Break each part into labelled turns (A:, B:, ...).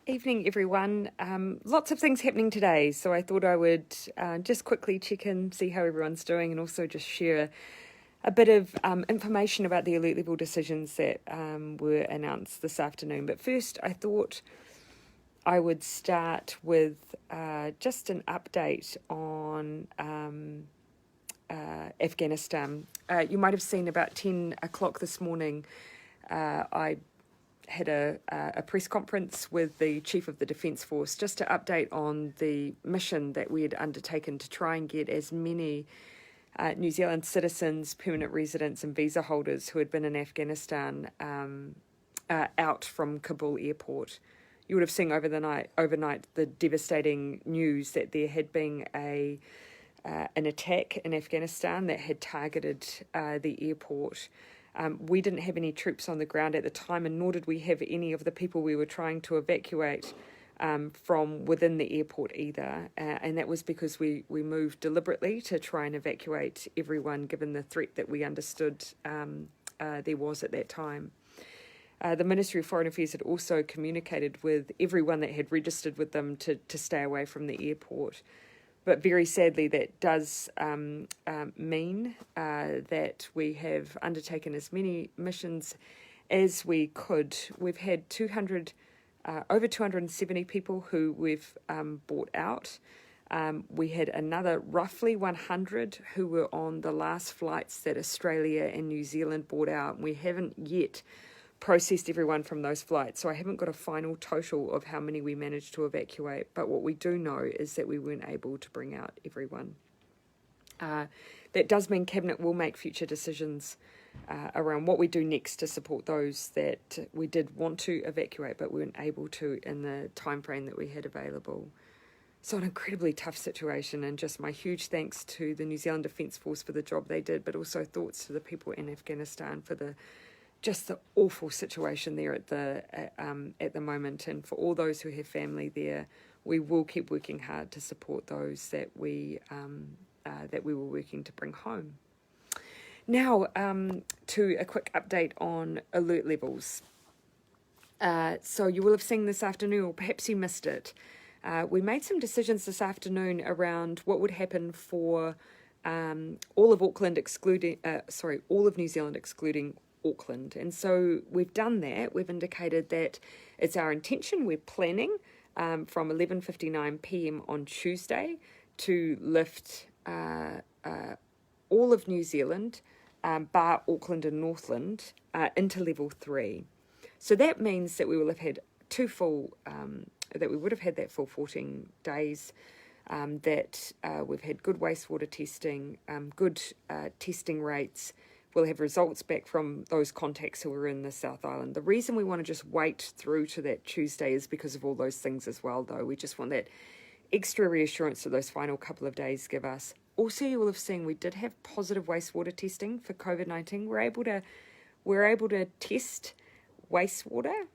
A: Evening, everyone. Lots of things happening today, so I thought I would just quickly check in, see how everyone's doing, and also just share a bit of information about the alert level decisions that were announced this afternoon. But first, I thought I would start with just an update on Afghanistan. You might have seen about 10 o'clock this morning, I had a press conference with the Chief of the Defence Force just to update on the mission that we had undertaken to try and get as many New Zealand citizens, permanent residents and visa holders who had been in Afghanistan out from Kabul airport. You would have seen overnight the devastating news that there had been an attack in Afghanistan that had targeted the airport. We didn't have any troops on the ground at the time, and nor did we have any of the people we were trying to evacuate from within the airport either. And that was because we moved deliberately to try and evacuate everyone, given the threat that we understood there was at that time. The Ministry of Foreign Affairs had also communicated with everyone that had registered with them to stay away from the airport. But very sadly, that does mean that we have undertaken as many missions as we could. We've had over 270 people who we've brought out. We had another roughly 100 who were on the last flights that Australia and New Zealand brought out. We haven't yet processed everyone from those flights, so I haven't got a final total of how many we managed to evacuate, but what we do know is that we weren't able to bring out everyone. That does mean Cabinet will make future decisions around what we do next to support those that we did want to evacuate but weren't able to in the time frame that we had available. So an incredibly tough situation, and just my huge thanks to the New Zealand Defence Force for the job they did, but also thoughts to the people in Afghanistan for the awful situation there at the moment, and for all those who have family there. We will keep working hard to support those that we were working to bring home. Now to a quick update on alert levels. So you will have seen this afternoon, or perhaps you missed it. We made some decisions this afternoon around what would happen for all of New Zealand excluding Auckland. And so we've done that. We've indicated that it's our intention, we're planning from 11:59 p.m. on Tuesday to lift all of New Zealand, bar Auckland and Northland, into level 3. So that means that we will have had that we would have had that full 14 days, that we've had good wastewater testing, good testing rates. We'll have results back from those contacts who were in the South Island. The reason we want to just wait through to that Tuesday is because of all those things as well, though. We just want that extra reassurance that those final couple of days give us. Also, you will have seen we did have positive wastewater testing for COVID-19. We're able to test wastewater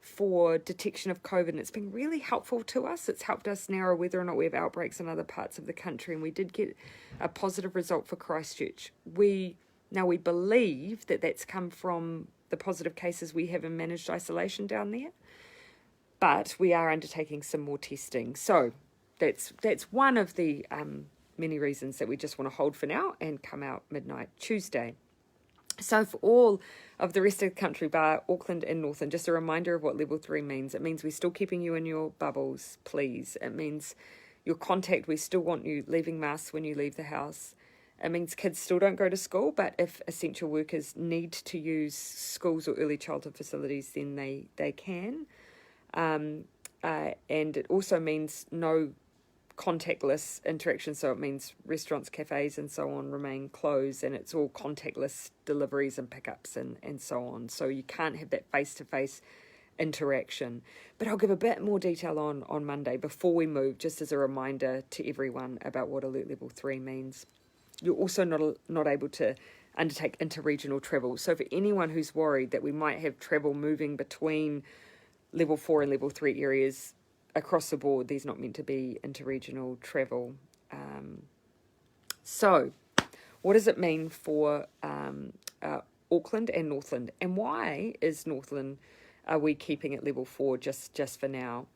A: for detection of COVID, and it's been really helpful to us. It's helped us narrow whether or not we have outbreaks in other parts of the country, and we did get a positive result for Christchurch. We believe that that's come from the positive cases we have in managed isolation down there, but we are undertaking some more testing. So that's one of the many reasons that we just want to hold for now and come out midnight Tuesday. So for all of the rest of the country, bar Auckland and Northland, just a reminder of what level 3 means. It means we're still keeping you in your bubbles, please. It means your contact, we still want you leaving masks when you leave the house. It means kids still don't go to school, but if essential workers need to use schools or early childhood facilities, then they can. And it also means no contactless interaction, so it means restaurants, cafes and so on remain closed, and it's all contactless deliveries and pickups and so on, so you can't have that face-to-face interaction. But I'll give a bit more detail on Monday before we move, just as a reminder to everyone about what alert level 3 means. You're also not able to undertake interregional travel, so for anyone who's worried that we might have travel moving between level 4 and level 3 areas, across the board, there's not meant to be interregional travel. So what does it mean for Auckland and Northland? And why is Northland are we keeping it level 4 just for now?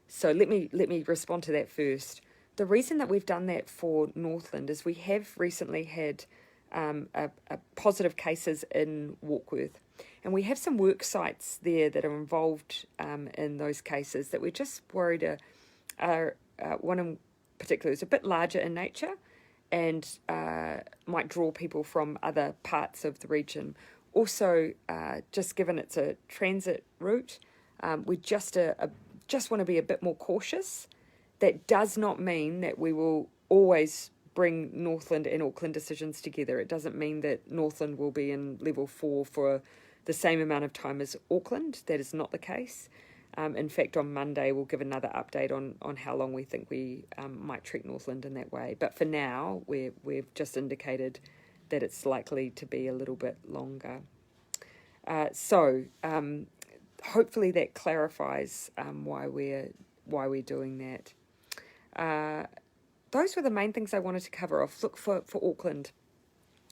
A: So let me respond to that first. The reason that we've done that for Northland is we have recently had a positive cases in Warkworth, and we have some work sites there that are involved in those cases that we're just worried are one in particular is a bit larger in nature and might draw people from other parts of the region. Also, just given it's a transit route, we just want to be a bit more cautious. That does not mean that we will always bring Northland and Auckland decisions together. It doesn't mean that Northland will be in level 4 for the same amount of time as Auckland. That is not the case. In fact, on Monday, we'll give another update on how long we think we might treat Northland in that way. But for now, we've just indicated that it's likely to be a little bit longer. So hopefully that clarifies why we're doing that. Those were the main things I wanted to cover off. Look, for Auckland,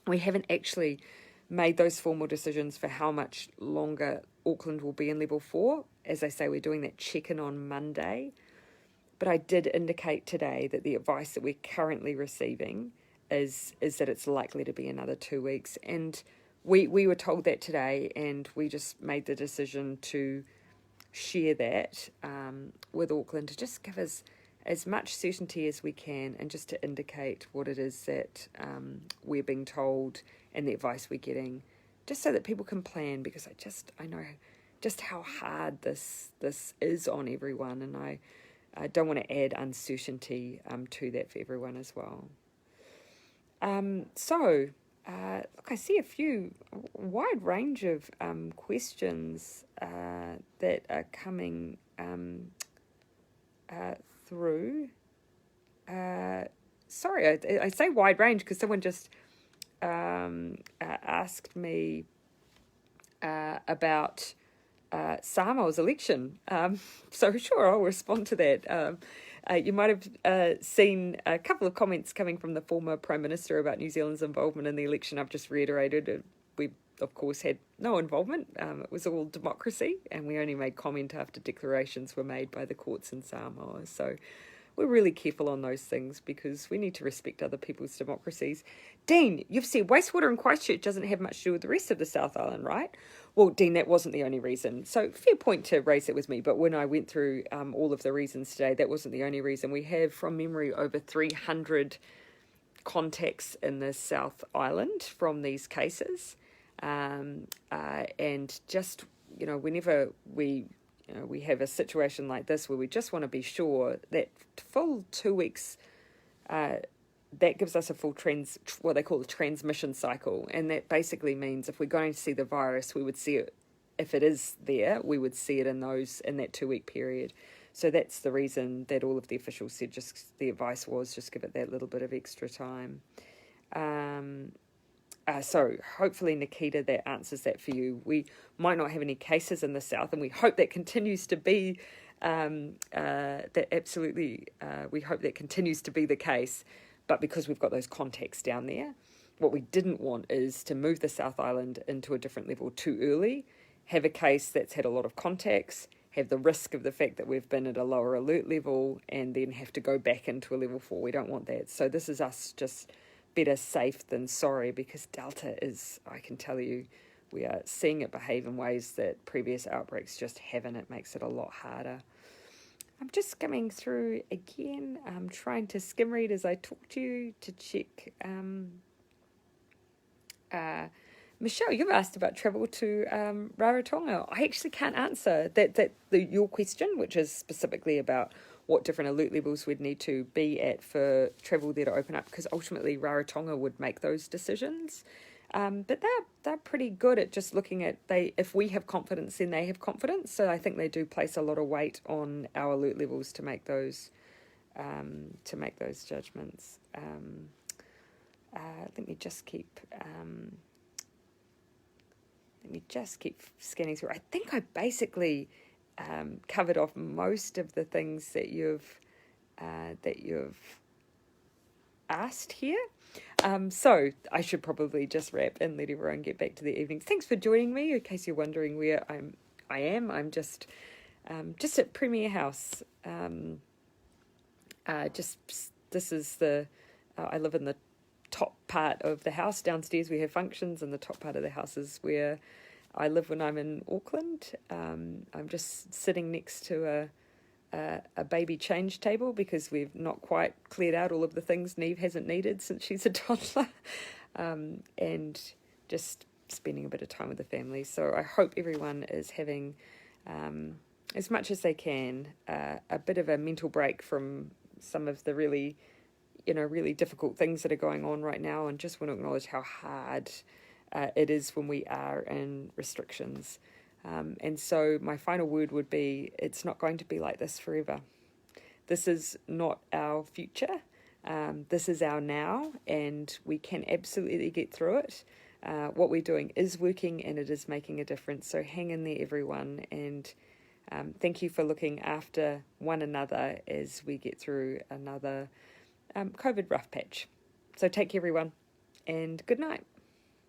A: we haven't actually made those formal decisions for how much longer Auckland will be in level 4. As I say, we're doing that check-in on Monday. But I did indicate today that the advice that we're currently receiving is that it's likely to be another 2 weeks. And we were told that today, and we just made the decision to share that with Auckland to just give us as much certainty as we can and just to indicate what it is that we're being told and the advice we're getting, just so that people can plan, because I know just how hard this is on everyone, and I don't want to add uncertainty to that for everyone as well. Look, I see a wide range of questions that are coming through. Sorry, I say wide range because someone just asked me about Samoa's election. So sure, I'll respond to that. You might have seen a couple of comments coming from the former Prime Minister about New Zealand's involvement in the election. I've just reiterated we, of course, had no involvement. It was all democracy, and we only made comment after declarations were made by the courts in Samoa. So we're really careful on those things because we need to respect other people's democracies. Dean, you've said wastewater in Christchurch doesn't have much to do with the rest of the South Island, right? Well, Dean, that wasn't the only reason. So fair point to raise it with me, but when I went through all of the reasons today, that wasn't the only reason. We have, from memory, over 300 contacts in the South Island from these cases. And just, whenever we have a situation like this where we just want to be sure that full 2 weeks, that gives us a full what they call the transmission cycle. And that basically means if we're going to see the virus, we would see it, if it is there, we would see it in that 2 week period. So that's the reason that all of the officials said the advice was just give it that little bit of extra time. So hopefully, Nikita, that answers that for you. We might not have any cases in the south, and we hope that continues to be we hope that continues to be the case. But because we've got those contacts down there, what we didn't want is to move the South Island into a different level too early, have a case that's had a lot of contacts, have the risk of the fact that we've been at a lower alert level, and then have to go back into a level 4. We don't want that. So this is us just better safe than sorry, because Delta is, I can tell you, we are seeing it behave in ways that previous outbreaks just haven't. It makes it a lot harder. I'm just skimming through again. I'm trying to skim read as I talk to you to check. Michelle, you've asked about travel to Rarotonga. I actually can't answer your question, which is specifically about what different alert levels we'd need to be at for travel there to open up, because ultimately Rarotonga would make those decisions. But they're pretty good at just looking at if we have confidence, then they have confidence. So I think they do place a lot of weight on our alert levels to make those judgments. Let me just keep scanning through. I think I basically covered off most of the things that you've asked here. So I should probably just wrap and let everyone get back to their evenings. Thanks for joining me. In case you're wondering where I'm I am. I'm just at Premier House. This is I live in the top part of the house. Downstairs we have functions, and the top part of the house is where I live when I'm in Auckland. I'm just sitting next to a baby change table because we've not quite cleared out all of the things Neve hasn't needed since she's a toddler, and just spending a bit of time with the family. So I hope everyone is having, as much as they can, a bit of a mental break from some of the really difficult things that are going on right now, and just want to acknowledge how hard it is when we are in restrictions. And so my final word would be, it's not going to be like this forever. This is not our future. This is our now, and we can absolutely get through it. What we're doing is working, and it is making a difference. So hang in there, everyone, and thank you for looking after one another as we get through another COVID rough patch. So take care, everyone, and good night.